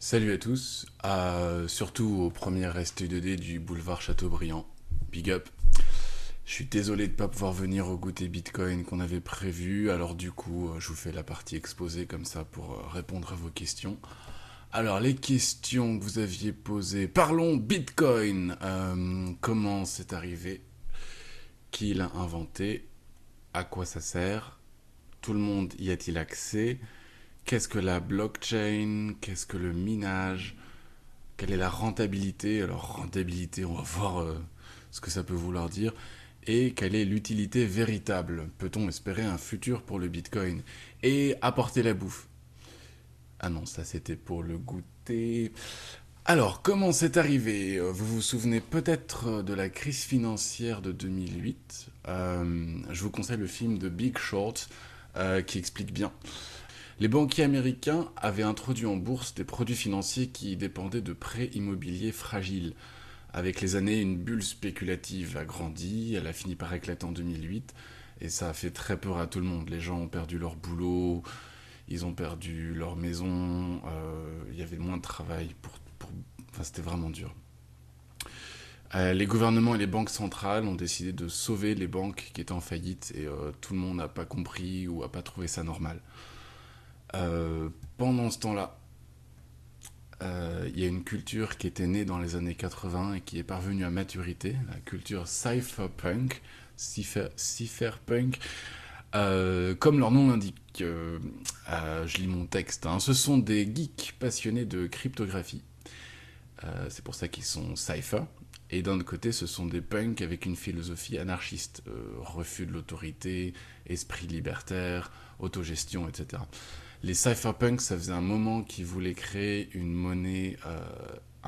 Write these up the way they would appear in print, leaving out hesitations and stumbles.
Salut à tous, surtout au premier ST2D du boulevard Chateaubriand. Big up. Je suis désolé de ne pas pouvoir venir au goûter Bitcoin qu'on avait prévu, alors du coup, je vous fais la partie exposée comme ça pour répondre à vos questions. Alors, les questions que vous aviez posées. Parlons Bitcoin. Comment c'est arrivé? Qui l'a inventé? À quoi ça sert? Tout le monde y a-t-il accès? Qu'est-ce que la blockchain? Qu'est-ce que le minage? Quelle est la rentabilité? Alors, rentabilité, on va voir ce que ça peut vouloir dire. Et quelle est l'utilité véritable? Peut-on espérer un futur pour le Bitcoin? Et apporter la bouffe. Ah non, ça c'était pour le goûter. Alors, comment c'est arrivé? Vous vous souvenez peut-être de la crise financière de 2008. Je vous conseille le film de Big Short qui explique bien. Les banquiers américains avaient introduit en bourse des produits financiers qui dépendaient de prêts immobiliers fragiles. Avec les années, une bulle spéculative a grandi, elle a fini par éclater en 2008, et ça a fait très peur à tout le monde. Les gens ont perdu leur boulot, ils ont perdu leur maison, il y avait moins de travail. Enfin, c'était vraiment dur. Les gouvernements et les banques centrales ont décidé de sauver les banques qui étaient en faillite, et tout le monde n'a pas compris ou n'a pas trouvé ça normal. Pendant ce temps-là, il y a une culture qui était née dans les années 80 et qui est parvenue à maturité, la culture cypherpunk. Comme leur nom l'indique, je lis mon texte, hein, ce sont des geeks passionnés de cryptographie. C'est pour ça qu'ils sont cypher. Et d'un autre côté, ce sont des punks avec une philosophie anarchiste, refus de l'autorité, esprit libertaire, autogestion, etc. Les cypherpunks, ça faisait un moment qu'ils voulaient créer une monnaie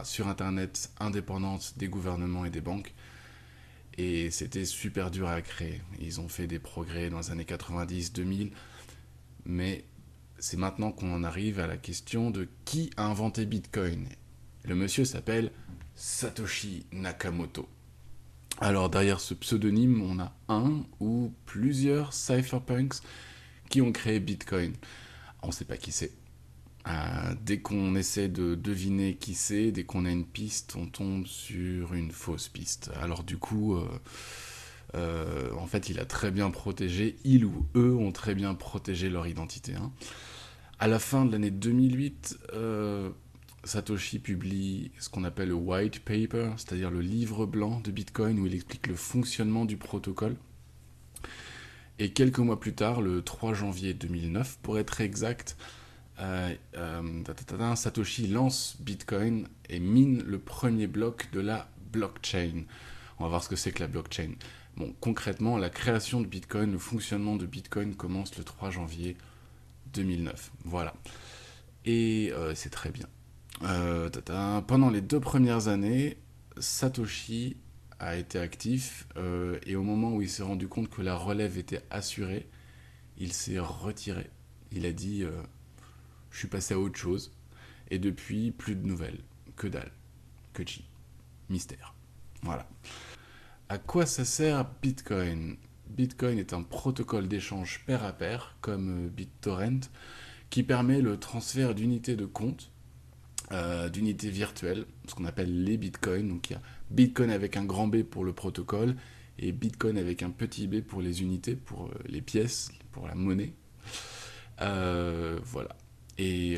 sur Internet indépendante des gouvernements et des banques. Et c'était super dur à créer. Ils ont fait des progrès dans les années 90-2000. Mais c'est maintenant qu'on en arrive à la question de qui a inventé Bitcoin. Le monsieur s'appelle Satoshi Nakamoto. Alors derrière ce pseudonyme, on a un ou plusieurs cypherpunks qui ont créé Bitcoin. On ne sait pas qui c'est. Dès qu'on essaie de deviner qui c'est, dès qu'on a une piste, on tombe sur une fausse piste. Alors du coup, en fait, il a très bien protégé, il ou eux ont très bien protégé leur identité. Hein. À la fin de l'année 2008, Satoshi publie ce qu'on appelle le white paper, c'est-à-dire le livre blanc de Bitcoin où il explique le fonctionnement du protocole. Et quelques mois plus tard, le 3 janvier 2009, pour être exact, Satoshi lance Bitcoin et mine le premier bloc de la blockchain. On va voir ce que c'est que la blockchain. Bon, concrètement, la création de Bitcoin, le fonctionnement de Bitcoin commence le 3 janvier 2009. Voilà. Et c'est très bien. Pendant les 2 premières années, Satoshi a été actif et au moment où il s'est rendu compte que la relève était assurée, il s'est retiré. Il a dit je suis passé à autre chose et depuis plus de nouvelles, que dalle, que chi, mystère. Voilà. À quoi ça sert Bitcoin? Bitcoin est un protocole d'échange pair à pair comme BitTorrent qui permet le transfert d'unités de compte d'unités virtuelles, ce qu'on appelle les bitcoins. Donc il y a bitcoin avec un grand B pour le protocole et bitcoin avec un petit b pour les unités, pour les pièces, pour la monnaie. Voilà. Et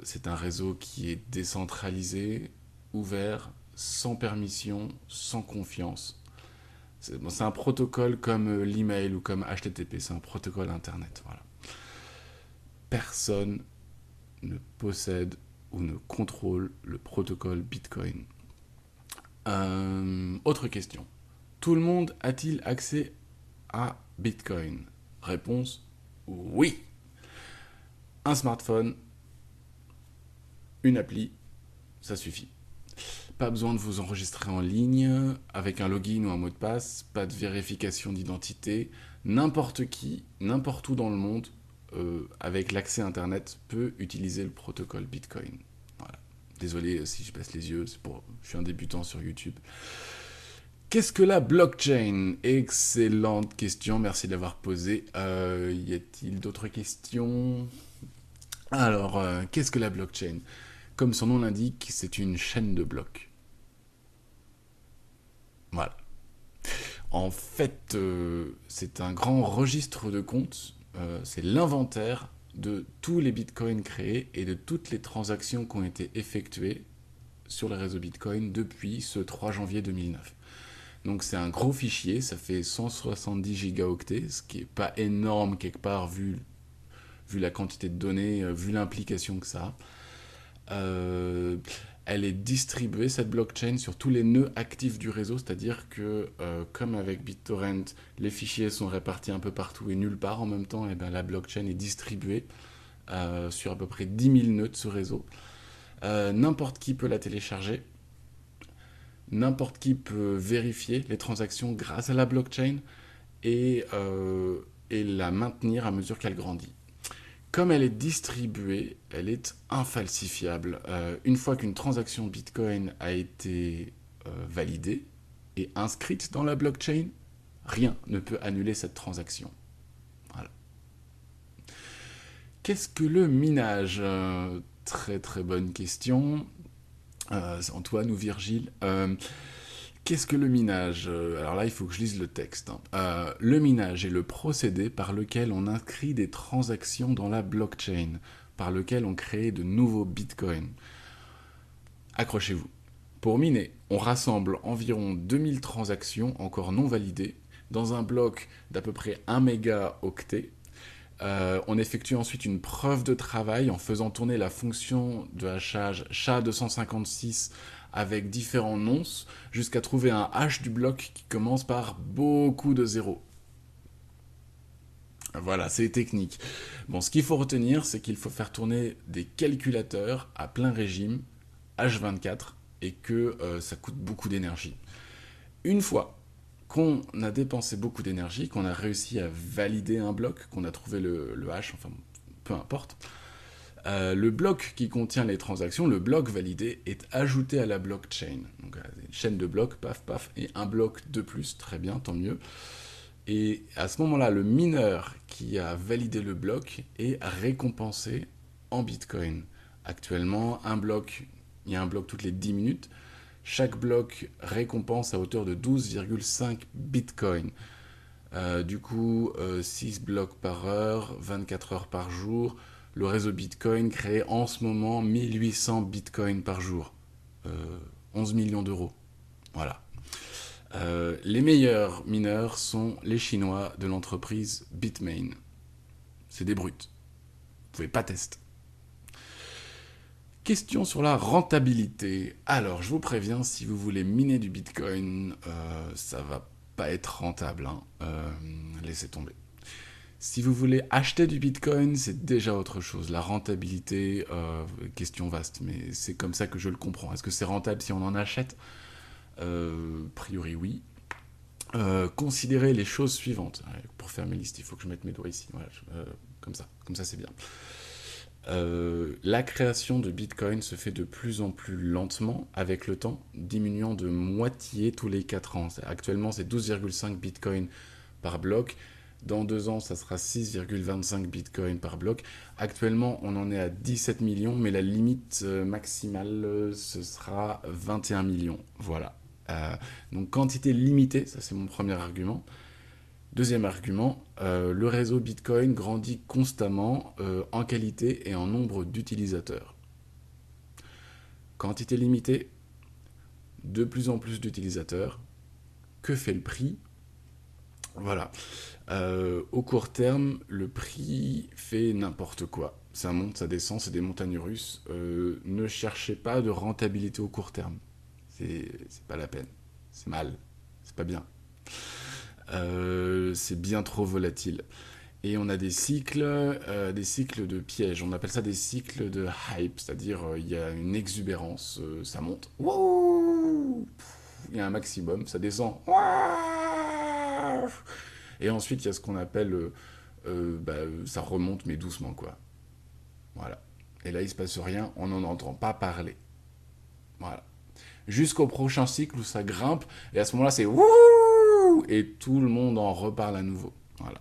c'est un réseau qui est décentralisé, ouvert, sans permission, sans confiance. C'est un protocole comme l'email ou comme HTTP, c'est un protocole Internet. Voilà. Personne ne possède ou ne contrôle le protocole Bitcoin. Autre question. Tout le monde a-t-il accès à Bitcoin? Réponse oui. Un smartphone, une appli, ça suffit. Pas besoin de vous enregistrer en ligne avec un login ou un mot de passe, pas de vérification d'identité. N'importe qui, n'importe où dans le monde, avec l'accès Internet, peut utiliser le protocole Bitcoin. Voilà. Désolé si je baisse les yeux, je suis un débutant sur YouTube. Qu'est-ce que la blockchain? Excellente question, merci de l'avoir posée. Y a-t-il d'autres questions? Alors, qu'est-ce que la blockchain? Comme son nom l'indique, c'est une chaîne de blocs. Voilà. En fait, c'est un grand registre de comptes. C'est l'inventaire de tous les bitcoins créés et de toutes les transactions qui ont été effectuées sur le réseau Bitcoin depuis ce 3 janvier 2009. Donc c'est un gros fichier, ça fait 170 gigaoctets, ce qui n'est pas énorme quelque part vu la quantité de données, vu l'implication que ça a. Elle est distribuée, cette blockchain, sur tous les nœuds actifs du réseau, c'est-à-dire que, comme avec BitTorrent, les fichiers sont répartis un peu partout et nulle part en même temps, et bien la blockchain est distribuée sur à peu près 10 000 nœuds de ce réseau. N'importe qui peut la télécharger, n'importe qui peut vérifier les transactions grâce à la blockchain et la maintenir à mesure qu'elle grandit. Comme elle est distribuée, elle est infalsifiable. Une fois qu'une transaction Bitcoin a été validée et inscrite dans la blockchain, rien ne peut annuler cette transaction. Voilà. Qu'est-ce que le minage ? Très très bonne question. Antoine ou Virgile. Qu'est-ce que le minage ? Alors là, il faut que je lise le texte. Le minage est le procédé par lequel on inscrit des transactions dans la blockchain, par lequel on crée de nouveaux bitcoins. Accrochez-vous. Pour miner, on rassemble environ 2000 transactions encore non validées dans un bloc d'à peu près 1 mégaoctet. On effectue ensuite une preuve de travail en faisant tourner la fonction de hachage SHA-256 avec différents nonces jusqu'à trouver un hash du bloc qui commence par beaucoup de zéros. Voilà, c'est technique. Bon, ce qu'il faut retenir, c'est qu'il faut faire tourner des calculateurs à plein régime, H24, et que ça coûte beaucoup d'énergie. Une fois qu'on a dépensé beaucoup d'énergie, qu'on a réussi à valider un bloc, qu'on a trouvé le hash, enfin peu importe, le bloc qui contient les transactions, le bloc validé, est ajouté à la blockchain. Donc une chaîne de blocs, paf paf, et un bloc de plus, très bien, tant mieux. Et à ce moment-là, le mineur qui a validé le bloc est récompensé en bitcoin. Actuellement, il y a un bloc toutes les 10 minutes. Chaque bloc récompense à hauteur de 12,5 bitcoins. Du coup, 6 blocs par heure, 24 heures par jour. Le réseau Bitcoin crée en ce moment 1800 bitcoins par jour. 11 millions d'euros. Voilà. Les meilleurs mineurs sont les Chinois de l'entreprise Bitmain. C'est des brutes. Vous pouvez pas tester. Question sur la rentabilité. Alors, je vous préviens, si vous voulez miner du Bitcoin, ça va pas être rentable. Hein. Laissez tomber. Si vous voulez acheter du Bitcoin, c'est déjà autre chose. La rentabilité, question vaste, mais c'est comme ça que je le comprends. Est-ce que c'est rentable si on en achète ? A priori, oui. Considérez les choses suivantes. Pour faire mes listes, il faut que je mette mes doigts ici. Voilà, comme ça c'est bien. La création de Bitcoin se fait de plus en plus lentement avec le temps, diminuant de moitié tous les 4 ans. Actuellement, c'est 12,5 Bitcoin par bloc. Dans 2 ans, ça sera 6,25 Bitcoin par bloc. Actuellement, on en est à 17 millions, mais la limite maximale, ce sera 21 millions. Voilà. Donc, quantité limitée, ça c'est mon premier argument. Deuxième argument, le réseau Bitcoin grandit constamment en qualité et en nombre d'utilisateurs. Quantité limitée, de plus en plus d'utilisateurs. Que fait le prix ? Voilà. Au court terme, le prix fait n'importe quoi. Ça monte, ça descend, c'est des montagnes russes. Ne cherchez pas de rentabilité au court terme. C'est pas la peine. C'est mal. C'est pas bien. C'est bien trop volatile. Et on a des cycles de pièges. On appelle ça des cycles de hype, c'est-à-dire il y a une exubérance, ça monte, il y a un maximum, ça descend, et ensuite il y a ce qu'on appelle, ça remonte mais doucement quoi. Voilà. Et là il se passe rien, on n'en entend pas parler. Voilà. Jusqu'au prochain cycle où ça grimpe, et à ce moment-là c'est et tout le monde en reparle à nouveau. Voilà.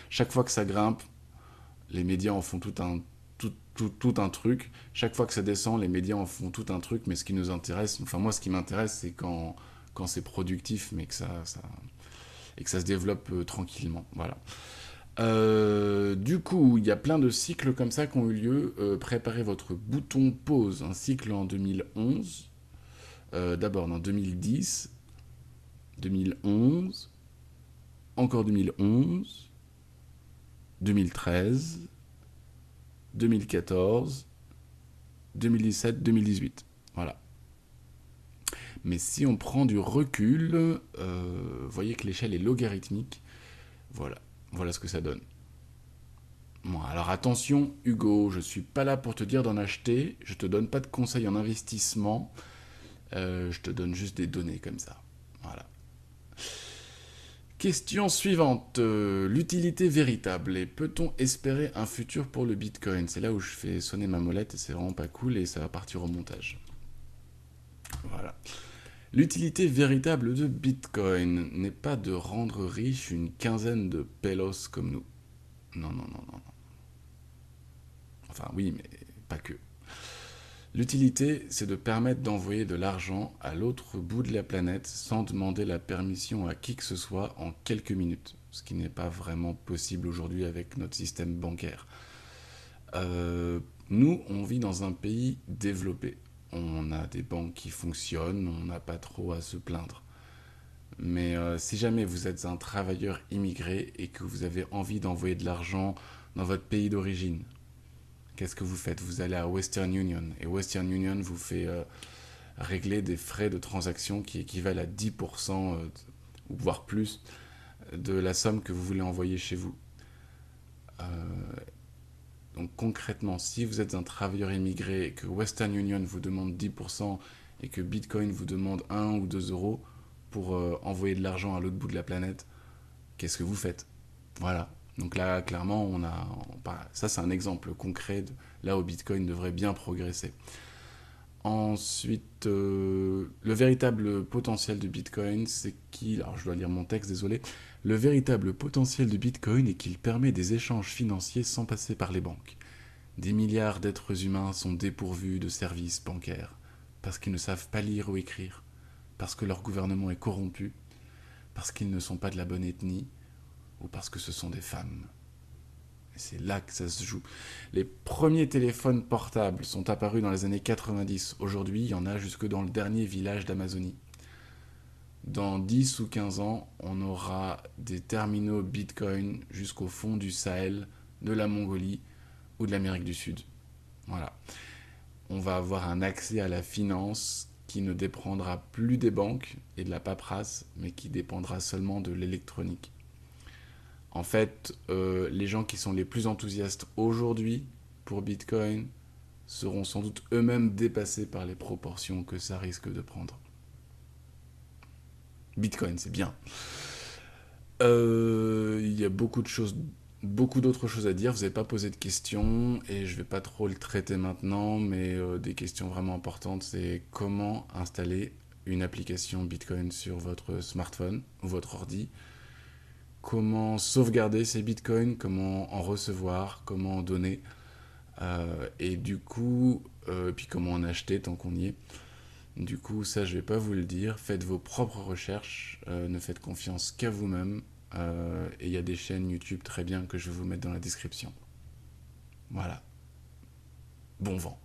Chaque fois que ça grimpe, les médias en font tout un tout un truc. Chaque fois que ça descend, les médias en font tout un truc, mais ce qui nous intéresse, enfin moi ce qui m'intéresse, c'est quand c'est productif, mais et que ça se développe tranquillement. Voilà. Du coup, il y a plein de cycles comme ça qui ont eu lieu. Préparez votre bouton pause, un cycle en 2011, d'abord en 2010, 2011, encore 2011, 2013, 2014, 2017, 2018. Voilà. Mais si on prend du recul, vous voyez que l'échelle est logarithmique. Voilà. Voilà ce que ça donne. Bon, alors attention, Hugo, je suis pas là pour te dire d'en acheter. Je te donne pas de conseils en investissement. Je te donne juste des données comme ça. Voilà. Question suivante. L'utilité véritable. Et peut-on espérer un futur pour le Bitcoin? C'est là où je fais sonner ma molette et c'est vraiment pas cool et ça va partir au montage. Voilà. L'utilité véritable de Bitcoin n'est pas de rendre riche une quinzaine de pelos comme nous. Non, non, non, non, non. Enfin oui, mais pas que. L'utilité, c'est de permettre d'envoyer de l'argent à l'autre bout de la planète sans demander la permission à qui que ce soit en quelques minutes, ce qui n'est pas vraiment possible aujourd'hui avec notre système bancaire. Nous, on vit dans un pays développé. On a des banques qui fonctionnent, on n'a pas trop à se plaindre. Mais si jamais vous êtes un travailleur immigré et que vous avez envie d'envoyer de l'argent dans votre pays d'origine, qu'est-ce que vous faites? Vous allez à Western Union. Et Western Union vous fait régler des frais de transaction qui équivalent à 10%, ou voire plus, de la somme que vous voulez envoyer chez vous. Euh, donc concrètement, si vous êtes un travailleur immigré et que Western Union vous demande 10% et que Bitcoin vous demande 1 ou 2 euros pour envoyer de l'argent à l'autre bout de la planète, qu'est-ce que vous faites? Voilà. Donc là, clairement, ça c'est un exemple concret de là où Bitcoin devrait bien progresser. Ensuite, le véritable potentiel de Bitcoin, c'est qu'il... Alors je dois lire mon texte, désolé. Le véritable potentiel de Bitcoin est qu'il permet des échanges financiers sans passer par les banques. Des milliards d'êtres humains sont dépourvus de services bancaires parce qu'ils ne savent pas lire ou écrire, parce que leur gouvernement est corrompu, parce qu'ils ne sont pas de la bonne ethnie, ou parce que ce sont des femmes. Et c'est là que ça se joue. Les premiers téléphones portables sont apparus dans les années 90. Aujourd'hui, il y en a jusque dans le dernier village d'Amazonie. Dans 10 ou 15 ans, on aura des terminaux Bitcoin jusqu'au fond du Sahel, de la Mongolie ou de l'Amérique du Sud. Voilà. On va avoir un accès à la finance qui ne dépendra plus des banques et de la paperasse, mais qui dépendra seulement de l'électronique. En fait, les gens qui sont les plus enthousiastes aujourd'hui pour Bitcoin seront sans doute eux-mêmes dépassés par les proportions que ça risque de prendre. Bitcoin, c'est bien. Il y a beaucoup d'autres choses à dire. Vous n'avez pas posé de questions et je ne vais pas trop le traiter maintenant, mais des questions vraiment importantes, c'est comment installer une application Bitcoin sur votre smartphone ou votre ordi. Comment sauvegarder ces bitcoins, comment en recevoir, comment en donner, et du coup, puis comment en acheter tant qu'on y est. Du coup, ça, je vais pas vous le dire. Faites vos propres recherches, ne faites confiance qu'à vous-même, et il y a des chaînes YouTube très bien que je vais vous mettre dans la description. Voilà. Bon vent.